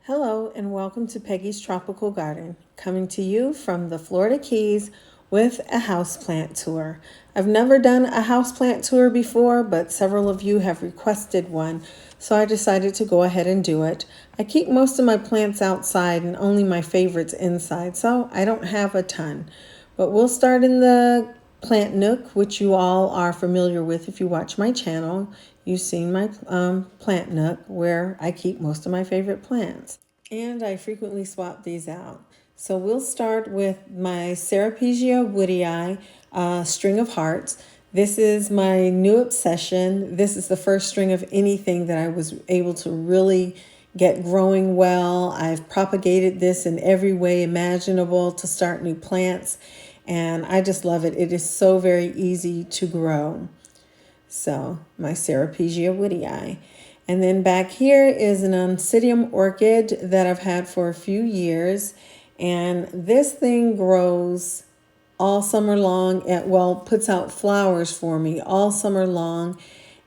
Hello and welcome to Peggy's Tropical Garden, coming to you from the Florida Keys with a houseplant tour. I've never done a houseplant tour before, but several of you have requested one, so I decided to go ahead and do it. I keep most of my plants outside and only my favorites inside, so I don't have a ton. But we'll start in the plant nook, which you all are familiar with if you watch my channel. You've seen my plant nook where I keep most of my favorite plants. And I frequently swap these out. So we'll start with my Ceropegia woodii string of hearts. This is my new obsession. This is the first string of anything that I was able to really get growing well. I've propagated this in every way imaginable to start new plants, and I just love it. It is so very easy to grow. So my Ceropegia woodii. And then back here is an Oncidium orchid that I've had for a few years. And this thing grows all summer long. Puts out flowers for me all summer long.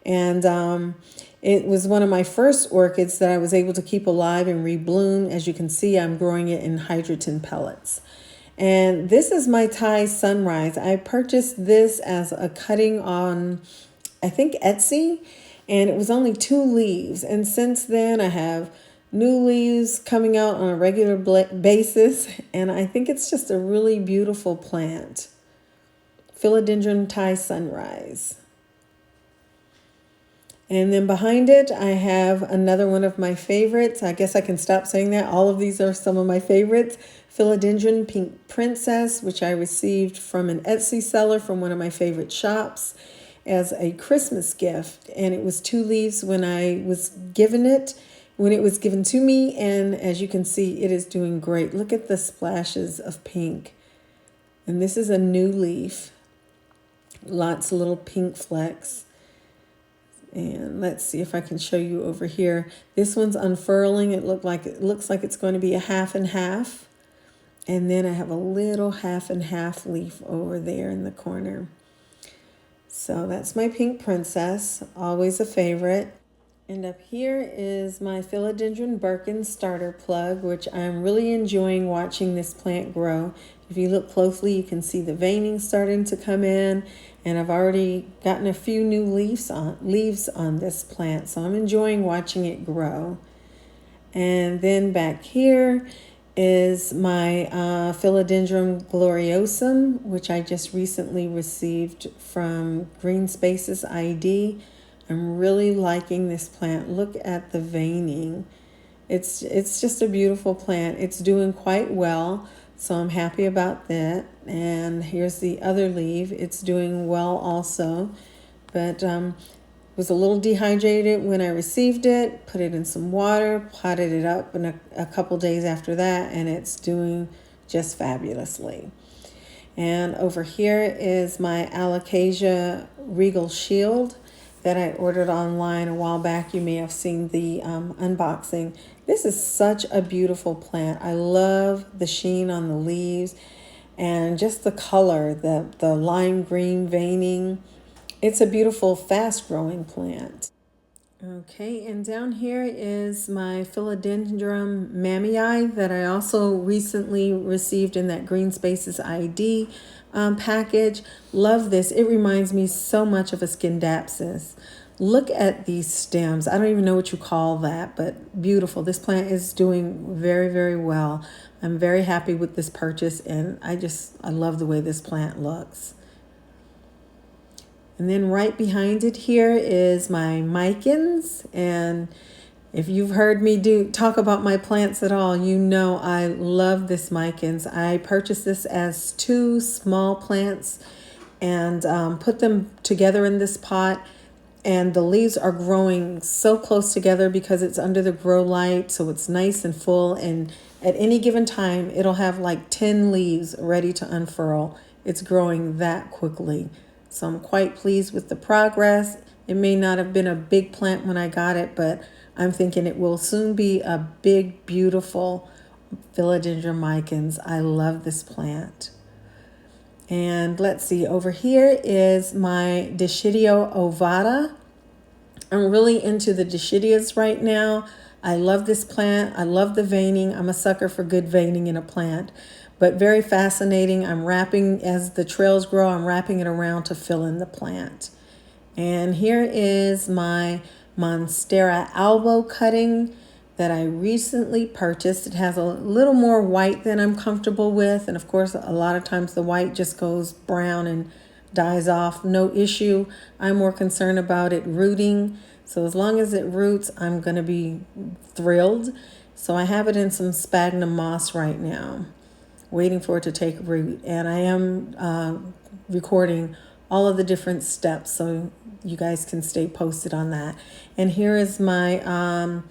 And it was one of my first orchids that I was able to keep alive and rebloom. As you can see, I'm growing it in hydroton pellets. And this is my Thai Sunrise. I purchased this as a cutting on, I think, Etsy, and it was only 2 leaves. And since then, I have new leaves coming out on a regular basis, and I think it's just a really beautiful plant. Philodendron Thai Sunrise. And then behind it, I have another one of my favorites. I guess I can stop saying that. All of these are some of my favorites. Philodendron Pink Princess, which I received from an Etsy seller from one of my favorite shops as a Christmas gift. And it was 2 leaves when it was given to me. And as you can see, it is doing great. Look at the splashes of pink. And this is a new leaf. Lots of little pink flecks. And let's see if I can show you over here. This one's unfurling. It looks like it's going to be a half and half. And then I have a little half and half leaf over there in the corner. So that's my Pink Princess, always a favorite. And up here is my Philodendron Birkin starter plug, which I'm really enjoying watching this plant grow. If you look closely, you can see the veining starting to come in, and I've already gotten a few new leaves on this plant, so I'm enjoying watching it grow. And then back here is my Philodendron gloriosum, which I just recently received from Green Spaces ID. I'm really liking this plant. Look at the veining. It's just a beautiful plant. It's doing quite well, so I'm happy about that. And here's the other leaf. It's doing well also, but was a little dehydrated when I received it, put it in some water, potted it up in a couple days after that, and it's doing just fabulously. And over here is my Alocasia Regal Shield that I ordered online a while back. You may have seen the unboxing. This is such a beautiful plant. I love the sheen on the leaves and just the color, the lime green veining. It's a beautiful, fast-growing plant. Okay, and down here is my Philodendron mammii that I also recently received in that Green Spaces ID package. Love this. It reminds me so much of a Skinndapsus. Look at these stems. I don't even know what you call that, but beautiful. This plant is doing very, very well. I'm very happy with this purchase, and I love the way this plant looks. And then right behind it here is my Micans. And if you've heard me talk about my plants at all, you know I love this Micans. I purchased this as 2 small plants and put them together in this pot. And the leaves are growing so close together because it's under the grow light, so it's nice and full. And at any given time, it'll have like 10 leaves ready to unfurl. It's growing that quickly. So I'm quite pleased with the progress. It may not have been a big plant when I got it, but I'm thinking it will soon be a big, beautiful Philodendron Micans. I love this plant. And let's see, over here is my Dischidia ovata. I'm really into the Dischidias right now. I love this plant. I love the veining. I'm a sucker for good veining in a plant, but very fascinating. I'm wrapping, as the trails grow, I'm wrapping it around to fill in the plant. And here is my Monstera albo cutting that I recently purchased. It has a little more white than I'm comfortable with. And of course, a lot of times the white just goes brown and dies off. No issue. I'm more concerned about it rooting. So as long as it roots, I'm going to be thrilled. So I have it in some sphagnum moss right now, waiting for it to take root. And I am recording all of the different steps so you guys can stay posted on that. And here is my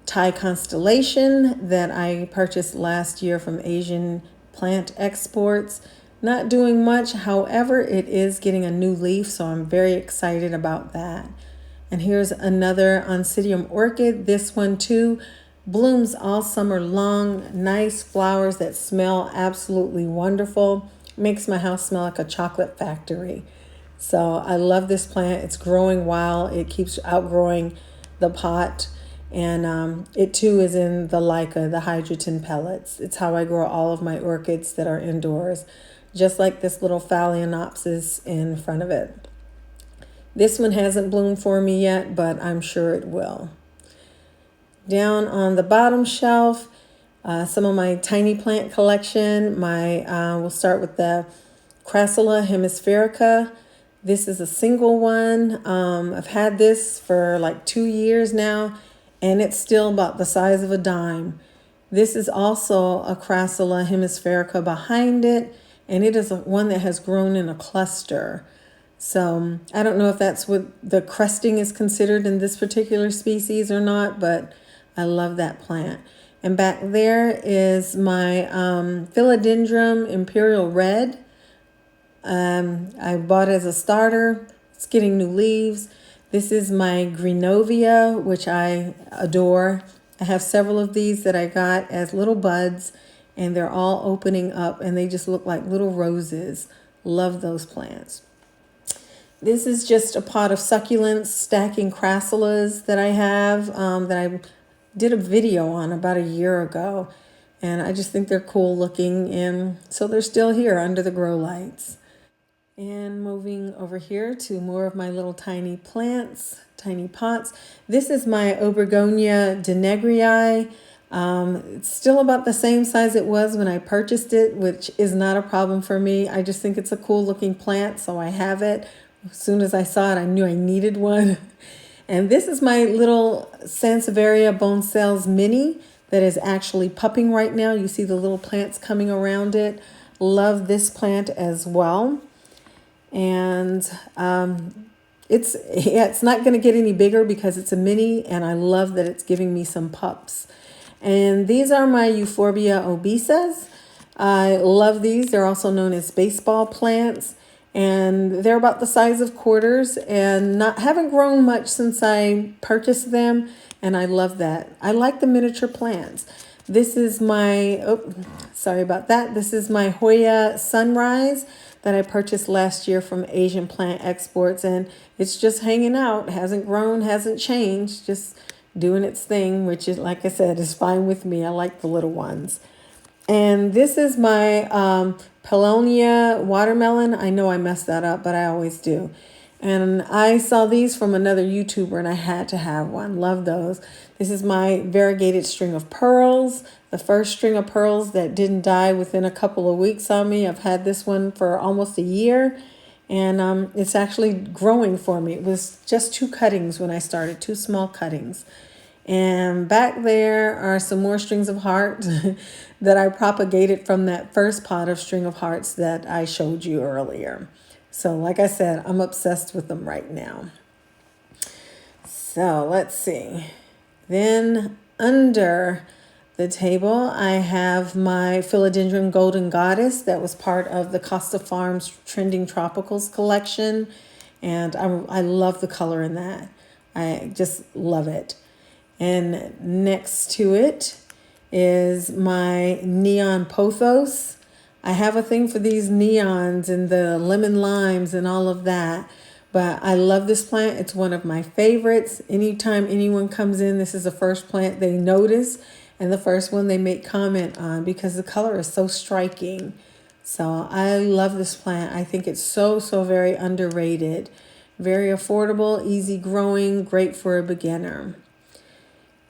Thai constellation that I purchased last year from Asian Plant Exports. Not doing much, however, it is getting a new leaf, so I'm very excited about that. And here's another Oncidium orchid. This one too blooms all summer long. Nice flowers that smell absolutely wonderful. Makes my house smell like a chocolate factory. So I love this plant. It's growing wild. It keeps outgrowing the pot. And it too is in the Leica, the hydrogen pellets. It's how I grow all of my orchids that are indoors, just like this little Phalaenopsis in front of it. This one hasn't bloomed for me yet, but I'm sure it will. Down on the bottom shelf, some of my tiny plant collection. We'll start with the Crassula hemisphaerica. This is a single one. I've had this for like 2 years now, and it's still about the size of a dime. This is also a Crassula hemisphaerica behind it, and it is one that has grown in a cluster. So I don't know if that's what the cresting is considered in this particular species or not, but I love that plant. And back there is my Philodendron Imperial Red. I bought as a starter. It's getting new leaves. This is my Greenovia, which I adore. I have several of these that I got as little buds, and they're all opening up, and they just look like little roses. Love those plants. This is just a pot of succulents, stacking crassulas that I have, that I did a video on about a year ago. And I just think they're cool looking, and so they're still here under the grow lights. And moving over here to more of my little tiny plants, tiny pots. This is my Obergonia denegrii. It's still about the same size it was when I purchased it, which is not a problem for me. I just think it's a cool looking plant, so I have it. As soon as I saw it, I knew I needed one. And this is my little Sansevieria bone cells mini that is actually pupping right now. You see the little plants coming around it. Love this plant as well. And it's not going to get any bigger because it's a mini, and I love that it's giving me some pups. And these are my Euphorbia obesas. I love these. They're also known as baseball plants, and they're about the size of quarters and haven't grown much since I purchased them, and I love that. I like the miniature plants. This is my, sorry about that. This is my Hoya Sunrise that I purchased last year from Asian Plant Exports, and it's just hanging out. Hasn't grown, hasn't changed, just doing its thing, which is, like I said, is fine with me. I like the little ones. And this is my Paulownia watermelon. I know I messed that up, but I always do. And I saw these from another YouTuber, and I had to have one. Love those. This is my variegated string of pearls. The first string of pearls that didn't die within a couple of weeks on me. I've had this one for almost a year, and it's actually growing for me. It was just 2 cuttings when I started, 2 small cuttings. And back there are some more strings of heart that I propagated from that first pot of string of hearts that I showed you earlier. So like I said, I'm obsessed with them right now. So let's see. Then under the table, I have my Philodendron Golden Goddess that was part of the Costa Farms Trending Tropicals collection. And I love the color in that. I just love it. And next to it is my Neon Pothos. I have a thing for these neons and the lemon limes and all of that. But I love this plant. It's one of my favorites. Anytime anyone comes in, this is the first plant they notice and the first one they make comment on because the color is so striking. So I love this plant. I think it's so very underrated. Very affordable, easy growing, great for a beginner.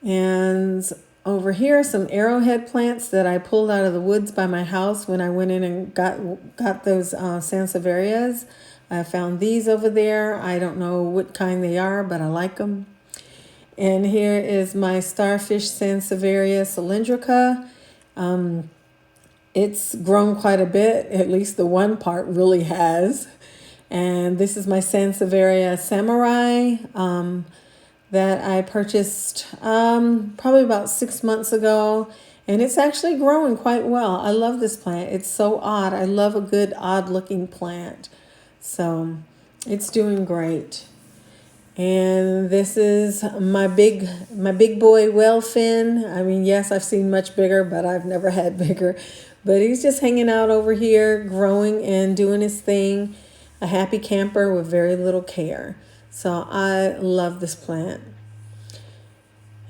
And over here, some arrowhead plants that I pulled out of the woods by my house when I went in and got those sansevierias. I found these over there. I don't know what kind they are, but I like them. And here is my starfish Sansevieria cylindrica. It's grown quite a bit, at least the one part really has. And this is my Sansevieria samurai that I purchased probably about 6 months ago. And it's actually growing quite well. I love this plant. It's so odd. I love a good odd looking plant. So it's doing great. And this is my big boy whale fin. I mean, yes, I've seen much bigger, but I've never had bigger. But he's just hanging out over here, growing and doing his thing. A happy camper with very little care. So I love this plant.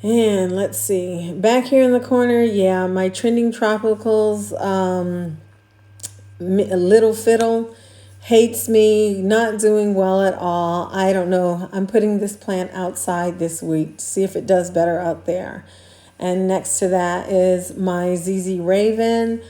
And let's see, back here in the corner, yeah, my trending tropicals, Little Fiddle hates me, not doing well at all. I don't know. I'm putting this plant outside this week to see if it does better out there. And next to that is my ZZ Raven,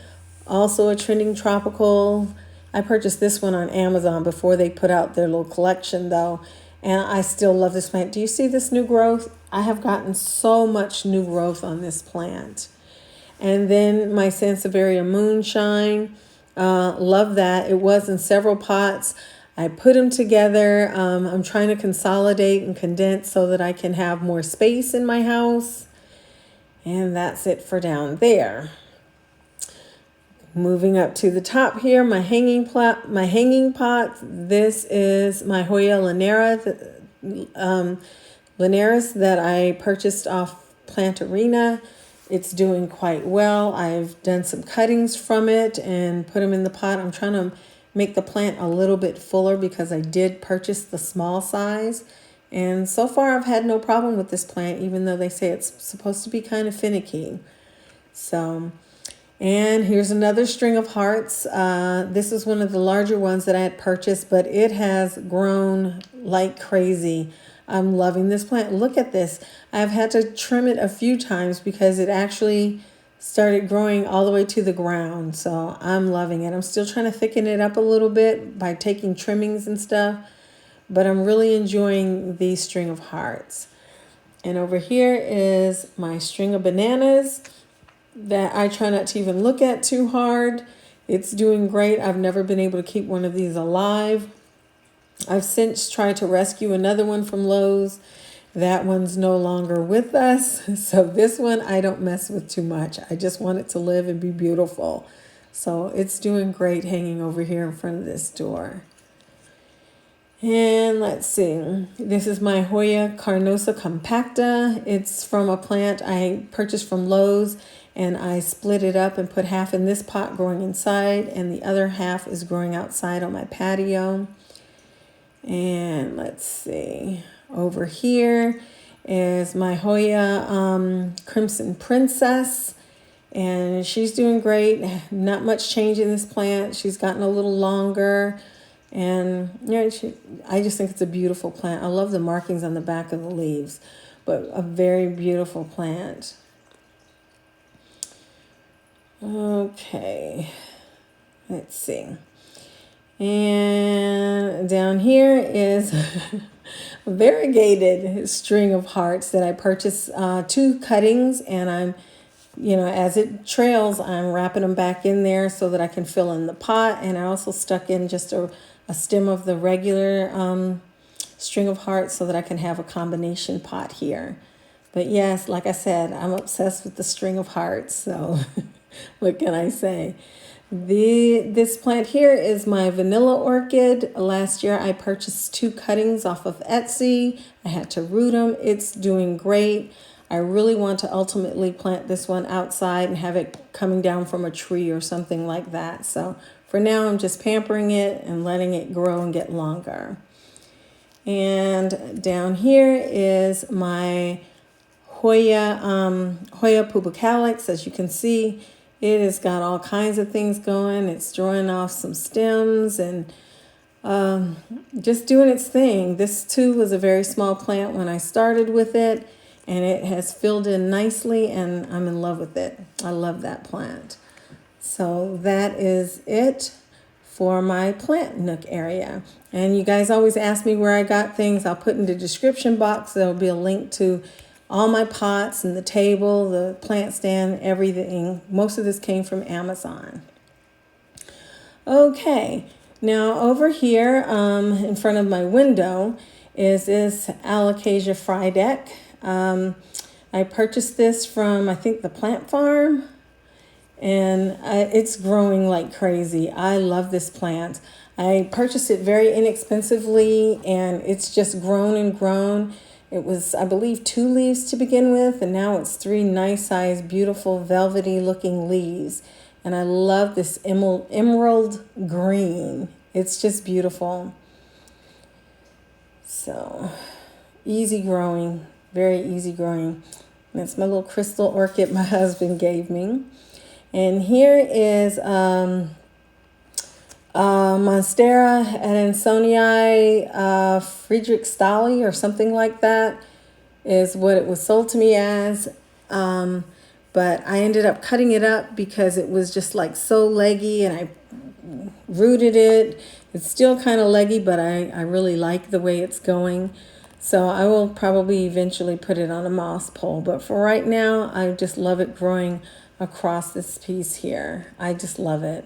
also a trending tropical. I purchased this one on Amazon before they put out their little collection though. And I still love this plant. Do you see this new growth? I have gotten so much new growth on this plant. And then my Sansevieria Moonshine. Love that. It was in several pots. I put them together. I'm trying to consolidate and condense so that I can have more space in my house. And that's it for down there. Moving up to the top here, my hanging pot. This is my Hoya Linares that I purchased off Plant Arena. It's doing quite well. I've done some cuttings from it and put them in the pot. I'm trying to make the plant a little bit fuller because I did purchase the small size. And so far I've had no problem with this plant, even though they say it's supposed to be kind of finicky. So, and here's another string of hearts. This is one of the larger ones that I had purchased, but it has grown like crazy. I'm loving this plant. Look at this. I've had to trim it a few times because it actually started growing all the way to the ground. So I'm loving it. I'm still trying to thicken it up a little bit by taking trimmings and stuff, but I'm really enjoying these string of hearts. And over here is my string of bananas that I try not to even look at too hard. It's doing great. I've never been able to keep one of these alive. I've since tried to rescue another one from Lowe's. That one's no longer with us. So this one I don't mess with too much. I just want it to live and be beautiful. So it's doing great hanging over here in front of this door. And let's see. This is my Hoya Carnosa compacta. It's from a plant I purchased from Lowe's, and I split it up and put half in this pot growing inside, and the other half is growing outside on my patio. And let's see, over here is my Hoya Crimson Princess, and she's doing great. Not much change in this plant. She's gotten a little longer, and I just think it's a beautiful plant. I love the markings on the back of the leaves, but a very beautiful plant. Okay, let's see. And down here is a variegated string of hearts that I purchased 2 cuttings, and I'm, as it trails, I'm wrapping them back in there so that I can fill in the pot. And I also stuck in just a stem of the regular string of hearts so that I can have a combination pot here. But yes, like I said, I'm obsessed with the string of hearts, so what can I say? This plant here is my vanilla orchid. Last year I purchased 2 cuttings off of Etsy. I had to root them. It's doing great. I really want to ultimately plant this one outside and have it coming down from a tree or something like that. So for now I'm just pampering it and letting it grow and get longer. And down here is my Hoya pubicalix. As you can see, it has got all kinds of things going. It's drawing off some stems and just doing its thing. This too was a very small plant when I started with it, and it has filled in nicely, and I'm in love with it. I love that plant. So that is it for my plant nook area. And you guys always ask me where I got things. I'll put in the description box. There'll be a link to all my pots and the table, the plant stand, everything. Most of this came from Amazon. Okay, now over here in front of my window is this Alocasia Frydek. I purchased this from, I think, the Plant Farm, and it's growing like crazy. I love this plant. I purchased it very inexpensively, and it's just grown and grown. It was, I believe, 2 leaves to begin with, and now it's 3 nice sized, beautiful, velvety looking leaves. And I love this emerald green. It's just beautiful. So, easy growing, very easy growing. And that's my little crystal orchid my husband gave me. And here is Monstera Adansonii Friedrichstahli or something like that is what it was sold to me as. But I ended up cutting it up because it was just like so leggy, and I rooted it. It's still kind of leggy, but I really like the way it's going. So I will probably eventually put it on a moss pole. But for right now, I just love it growing across this piece here. I just love it.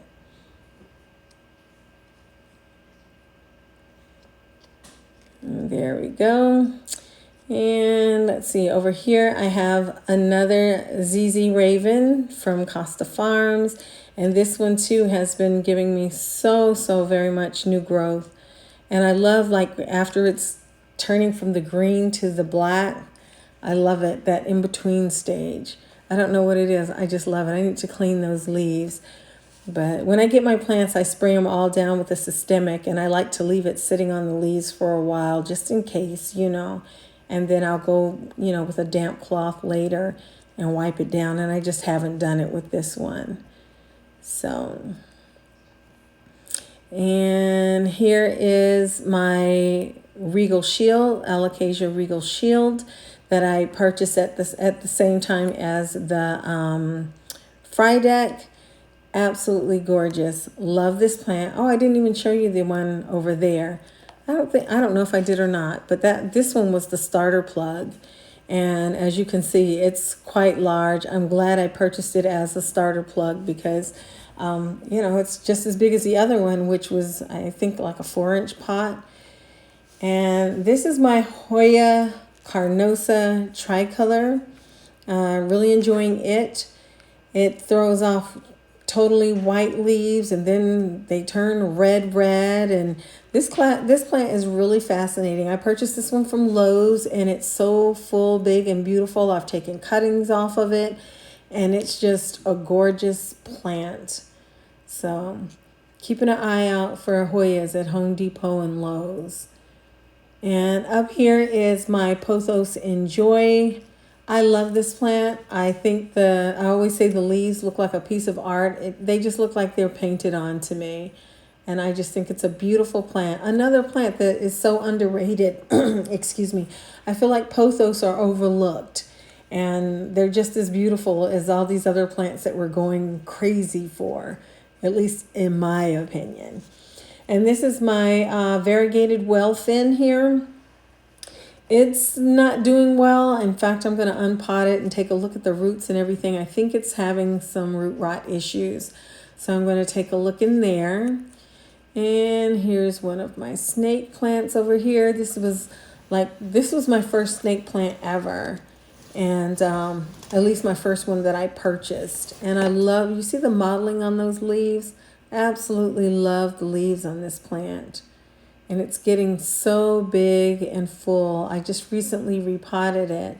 And there we go. And let's see, over here I have another ZZ Raven from Costa Farms. And this one too has been giving me so very much new growth. And I love, like, after it's turning from the green to the black, I love it, that in-between stage. I don't know what it is. I just love it. I need to clean those leaves. But when I get my plants, I spray them all down with a systemic, and I like to leave it sitting on the leaves for a while just in case, you know. And then I'll go, you know, with a damp cloth later and wipe it down. And I just haven't done it with this one. So, and here is my Regal Shield, Alocasia Regal Shield, that I purchased at the same time as the Frydek. Absolutely gorgeous. Love this plant. Oh, I didn't even show you the one over there. I don't know if I did or not, but this one was the starter plug. And as you can see, it's quite large. I'm glad I purchased it as a starter plug because, you know, it's just as big as the other one, which was, I think, like a 4-inch pot. And this is my Hoya Carnosa tricolor. Really enjoying it. It throws off totally white leaves, and then they turn red, and this plant is really fascinating. I purchased this one from Lowe's, and it's so full, big, and beautiful. I've taken cuttings off of it, and it's just a gorgeous plant. So keeping an eye out for Hoyas at Home Depot and Lowe's. And up here is my Pothos Enjoy. I love this plant. I think I always say the leaves look like a piece of art. They just look like they're painted on to me. And I just think it's a beautiful plant. Another plant that is so underrated, excuse me. I feel like pothos are overlooked. And they're just as beautiful as all these other plants that we're going crazy for, at least in my opinion. And this is my variegated well fin here. It's not doing well. In fact, I'm going to unpot it and take a look at the roots and everything. I think it's having some root rot issues. So I'm going to take a look in there. And here's one of my snake plants over here. This was my first snake plant ever. And at least my first one that I purchased. And I love, you see the modeling on those leaves? Absolutely love the leaves on this plant. And it's getting so big and full. I just recently repotted it.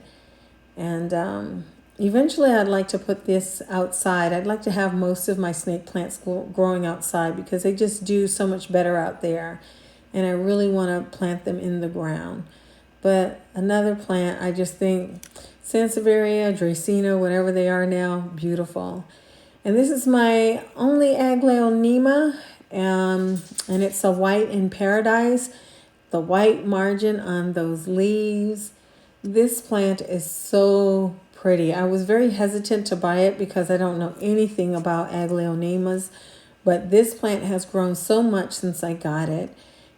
And eventually I'd like to put this outside. I'd like to have most of my snake plants growing outside because they just do so much better out there. and I really want to plant them in the ground. But another plant, I just think Sansevieria, Dracaena, whatever they are now, beautiful. And this is my only Aglaonema, and it's a white in paradise. The white margin on those leaves. This plant is so pretty. I was very hesitant to buy it because I don't know anything about Aglaonemas, but this plant has grown so much since I got it.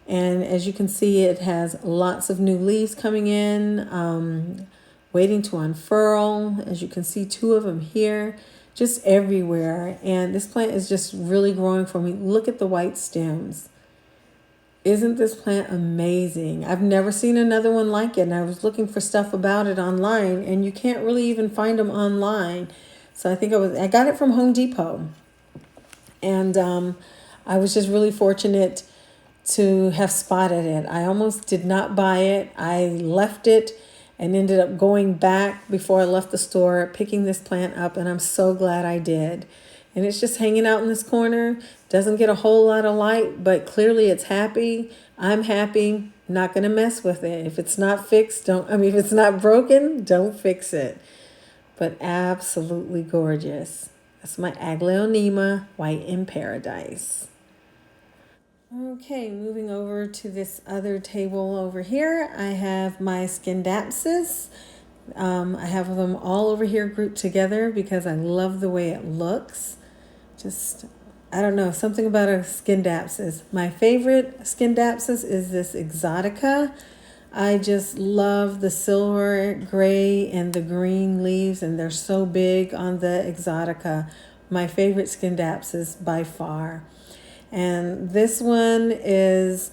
And as you can see, it has lots of new leaves coming in, waiting to unfurl. As you can see, 2 of them here, just everywhere. And this plant is just really growing for me. Look at the white stems. Isn't this plant amazing? I've never seen another one like it, and I was looking for stuff about it online, and you can't really even find them online. So I got it from Home Depot, and I was just really fortunate to have spotted it. I almost did not buy it. I left it and ended up going back before I left the store, picking this plant up, and I'm so glad I did. And it's just hanging out in this corner. Doesn't get a whole lot of light, but clearly it's happy. I'm happy. Not going to mess with it. If it's not fixed, if it's not broken, don't fix it. But absolutely gorgeous. That's my Aglaonema, white in paradise. Okay, moving over to this other table over here, I have my Skinndapsus. I have them all over here grouped together because I love the way it looks. I don't know, something about a Skinndapsus. My favorite Skinndapsus is this Exotica. I just love the silver, gray, and the green leaves, and they're so big on the Exotica. My favorite Skinndapsus by far. And this one is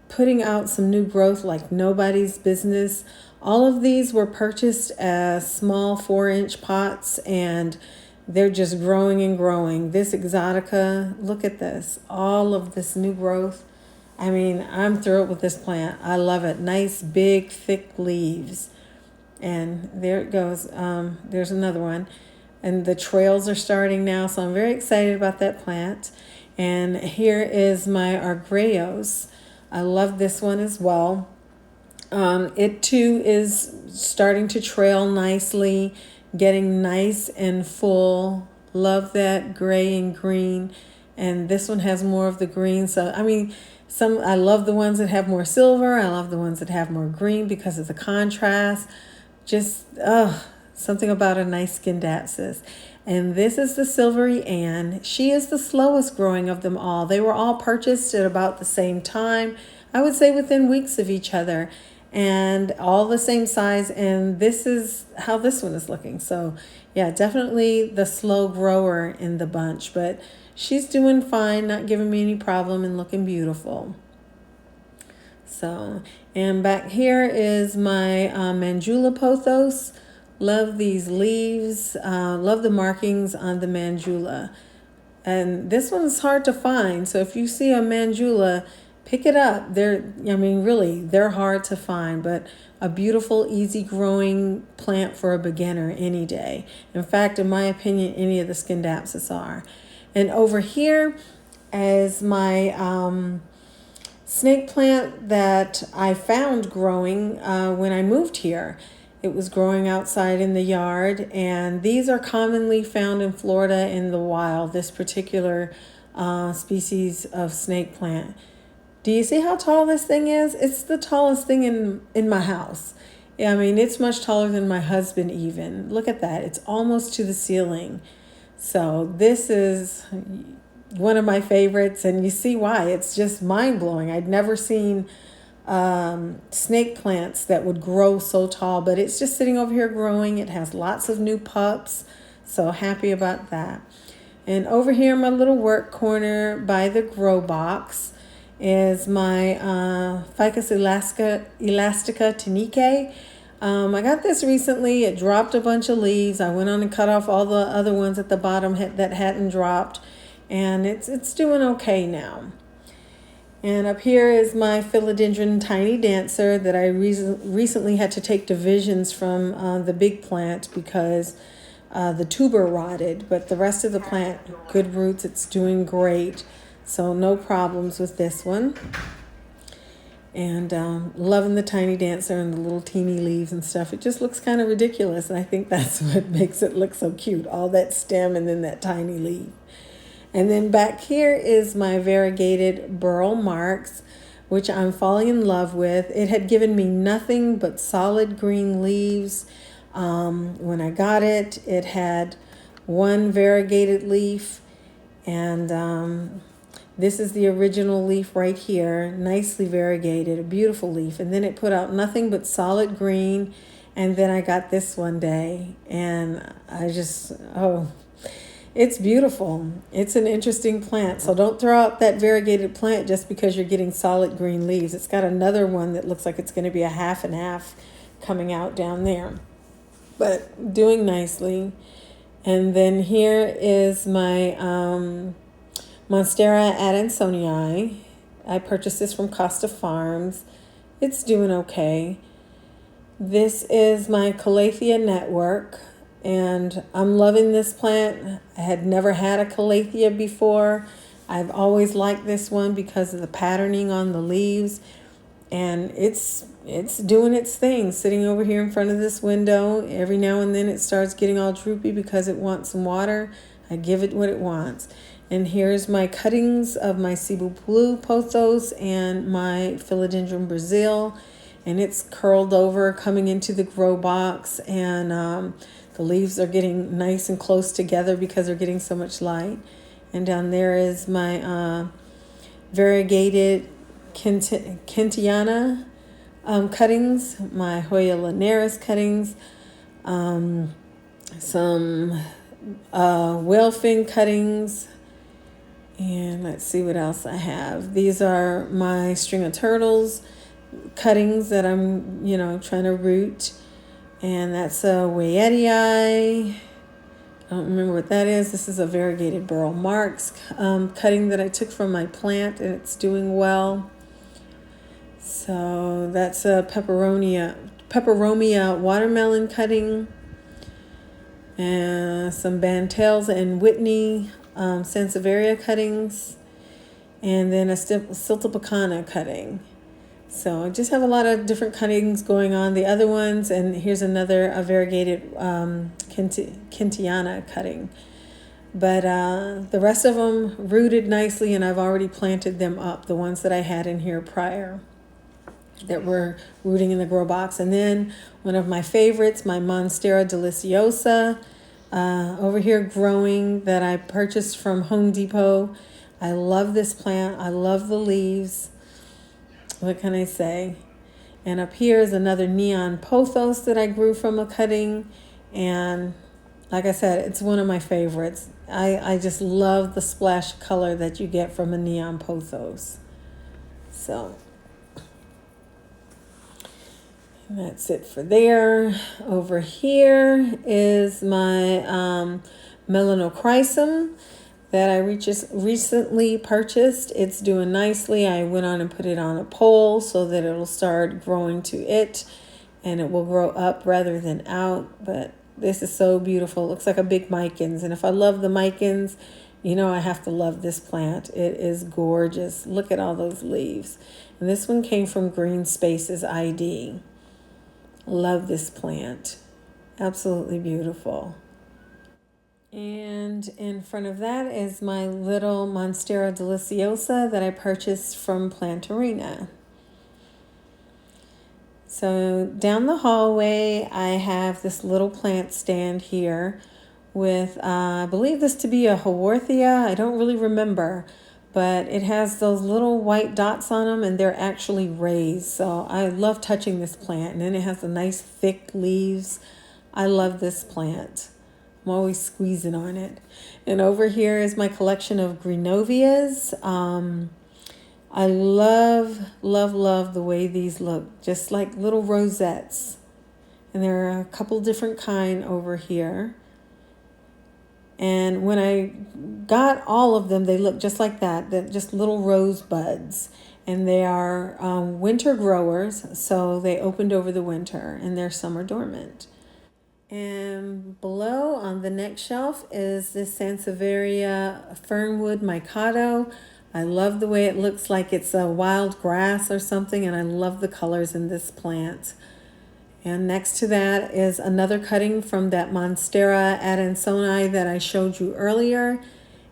putting out some new growth like nobody's business. All of these were purchased as small 4-inch pots, and they're just growing and growing. This Exotica, look at this. All of this new growth. I mean, I'm thrilled with this plant. I love it. Nice, big, thick leaves. And there it goes. There's another one. And the trails are starting now, so I'm very excited about that plant. And here is my Argreos. I love this one as well. It too is starting to trail nicely, getting nice and full. Love that gray and green. And this one has more of the green. So, I love the ones that have more silver. I love the ones that have more green because of the contrast. Just, something about a nice Skinndapsus. And this is the Silvery Ann. She is the slowest growing of them all. They were all purchased at about the same time. I would say within weeks of each other. And all the same size. And this is how this one is looking. So, yeah, definitely the slow grower in the bunch. But she's doing fine, not giving me any problem and looking beautiful. So, and back here is my Mandula Pothos. Love these leaves. Love the markings on the Mandula. And this one's hard to find. So if you see a Mandula, pick it up. They're hard to find, but a beautiful, easy growing plant for a beginner any day. In fact, in my opinion, any of the Skinndapsus are. And over here is my snake plant that I found growing when I moved here. It was growing outside in the yard, and these are commonly found in Florida in the wild, this particular species of snake plant. Do you see how tall this thing is? It's the tallest thing in my house. It's much taller than my husband even. Look at that. It's almost to the ceiling. So this is one of my favorites, and you see why. It's just mind-blowing. I'd never seen snake plants that would grow so tall, but it's just sitting over here growing. It has lots of new pups, so happy about that. And over here in my little work corner by the grow box is my Ficus elastica Tinike. I got this recently. It dropped a bunch of leaves. I went on and cut off all the other ones at the bottom that hadn't dropped, and it's doing okay now. And up here is my Philodendron Tiny Dancer that I recently had to take divisions from the big plant because the tuber rotted. But the rest of the plant, good roots, it's doing great. So no problems with this one. And loving the tiny dancer and the little teeny leaves and stuff. It just looks kind of ridiculous, and I think that's what makes it look so cute. All that stem and then that tiny leaf. And then back here is my variegated burl marks, which I'm falling in love with. It had given me nothing but solid green leaves. When I got it, it had one variegated leaf, and this is the original leaf right here, nicely variegated, a beautiful leaf. And then it put out nothing but solid green. And then I got this one day, and I just, oh, it's beautiful. It's an interesting plant. So don't throw out that variegated plant just because you're getting solid green leaves. It's got another one that looks like it's going to be a half and half coming out down there, but doing nicely. And then here is my Monstera Adansonii. I purchased this from Costa Farms. It's doing okay. This is my Calathea network, and I'm loving this plant. I had never had a Calathea before. I've always liked this one because of the patterning on the leaves, and it's doing its thing, sitting over here in front of this window. Every now and then it starts getting all droopy because it wants some water. I give it what it wants. And here's my cuttings of my Cebu Blue Pothos and my Philodendron Brazil. And it's curled over coming into the grow box, and the leaves are getting nice and close together because they're getting so much light. And down there is my variegated Kentiana cuttings, my Hoya linaris cuttings, some whalefin cuttings, and let's see what else I have. These are my string of turtles cuttings that I'm, trying to root. And that's a Wayettii. I don't remember what that is. This is a variegated burl marks cutting that I took from my plant, and it's doing well. So that's a peperomia watermelon cutting, and some Bantels and Whitney Sansevieria cuttings, and then a Siltopecana cutting. So I just have a lot of different cuttings going on. The other ones, and here's another variegated Kentiana cutting. But the rest of them rooted nicely, and I've already planted them up, the ones that I had in here prior that were rooting in the grow box. And then one of my favorites, my Monstera deliciosa, over here growing, that I purchased from Home Depot. I love this plant. I love the leaves. What can I say? And up here is another neon pothos that I grew from a cutting. And like I said, it's one of my favorites. I just love the splash color that you get from a neon pothos. So that's it for there. Over here is my melanochrysum that I recently purchased. It's doing nicely. I went on and put it on a pole so that it'll start growing to it, and it will grow up rather than out. But this is so beautiful. It looks like a big micans. And if I love the micans, I have to love this plant. It is gorgeous. Look at all those leaves. And this one came from Green Spaces ID. Love this plant. Absolutely beautiful. And in front of that is my little Monstera deliciosa that I purchased from Plantarina. So down the hallway, I have this little plant stand here with, I believe this to be a Haworthia. I don't really remember, but it has those little white dots on them, and they're actually raised. So I love touching this plant. And then it has the nice thick leaves. I love this plant. I'm always squeezing on it. And over here is my collection of Greenovias. I love, love, love the way these look, just like little rosettes. And there are a couple different kind over here. And when I got all of them, they look just like that. They're just little rose buds. And they are winter growers, so they opened over the winter, and they're summer dormant. And below on the next shelf is this Sansevieria Fernwood Mikado. I love the way it looks like it's a wild grass or something, and I love the colors in this plant. And next to that is another cutting from that Monstera adansonii that I showed you earlier.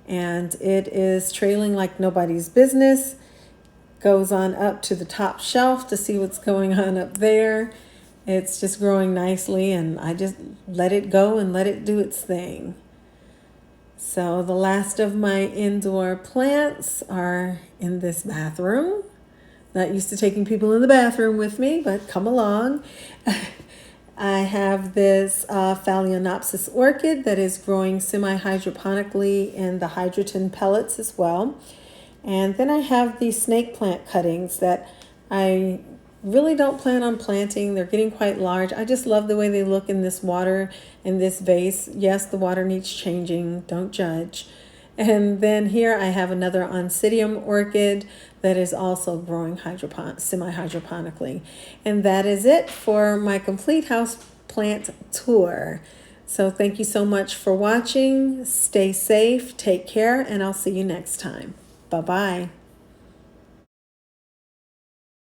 And it is trailing like nobody's business. Goes on up to the top shelf to see what's going on up there. It's just growing nicely, and I just let it go and let it do its thing. So the last of my indoor plants are in this bathroom. Not used to taking people in the bathroom with me, but come along. I have this Philodendron orchid that is growing semi-hydroponically in the hydroton pellets as well. And then I have these snake plant cuttings that I really don't plan on planting. They're getting quite large. I just love the way they look in this water, in this vase. Yes, the water needs changing. Don't judge. And then here I have another Oncidium orchid that is also growing semi-hydroponically. And that is it for my complete house plant tour. So thank you so much for watching. Stay safe, take care, and I'll see you next time. Bye-bye.